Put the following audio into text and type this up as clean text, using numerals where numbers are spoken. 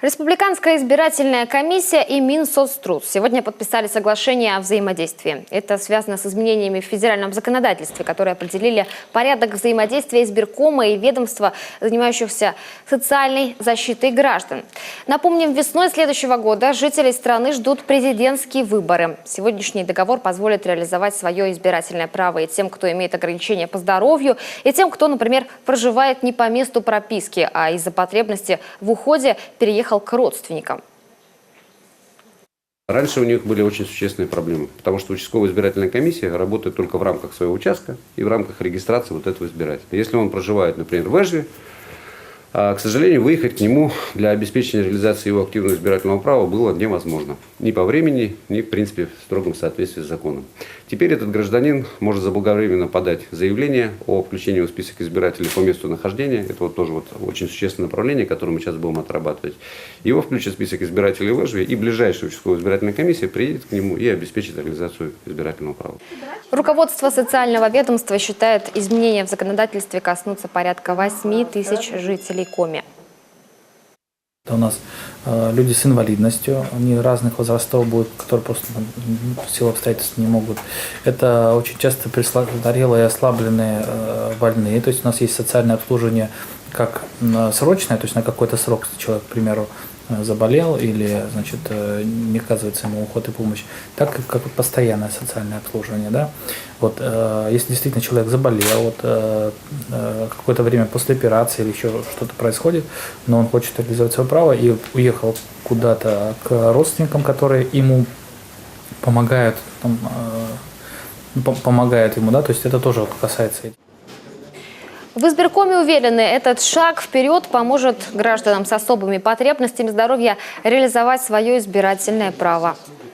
Республиканская избирательная комиссия и Минсоцтруд сегодня подписали соглашение о взаимодействии. Это связано с изменениями в федеральном законодательстве, которые определили порядок взаимодействия избиркома и ведомства, занимающихся социальной защитой граждан. Напомним, весной следующего года жителей страны ждут президентские выборы. Сегодняшний договор позволит реализовать свое избирательное право и тем, кто имеет ограничения по здоровью, и тем, кто, например, проживает не по месту прописки, а из-за потребности в уходе переехал к родственникам. Раньше у них были очень существенные проблемы, потому что участковая избирательная комиссия работает только в рамках своего участка и в рамках регистрации вот этого избирателя. Если он проживает, например, в Эжве, к сожалению, выехать к нему для обеспечения реализации его активного избирательного права было невозможно. Ни по времени, ни, в принципе, в строгом соответствии с законом. Теперь этот гражданин может заблаговременно подать заявление о включении в список избирателей по месту нахождения. Это вот тоже очень существенное направление, которое мы сейчас будем отрабатывать. Его включат в список избирателей в Эжве, и ближайшая участковая избирательная комиссия приедет к нему и обеспечит реализацию избирательного права. Руководство социального ведомства считает, изменения в законодательстве коснутся порядка 8 тысяч жителей Коми. У нас люди с инвалидностью, они разных возрастов будут, которые просто в силу обстоятельств не могут. Это очень часто престарелые и ослабленные больные. То есть у нас есть социальное обслуживание как срочное, то есть на какой-то срок, если человек, к примеру, заболел или, значит, не оказывается ему уход и помощь, так как постоянное социальное обслуживание. Да? Вот, если действительно человек заболел, какое-то время после операции или еще что-то происходит, но он хочет реализовать свое право и уехал куда-то к родственникам, которые ему помогают, помогают ему, да, то есть это тоже касается. В избиркоме уверены, этот шаг вперед поможет гражданам с особыми потребностями здоровья реализовать свое избирательное право.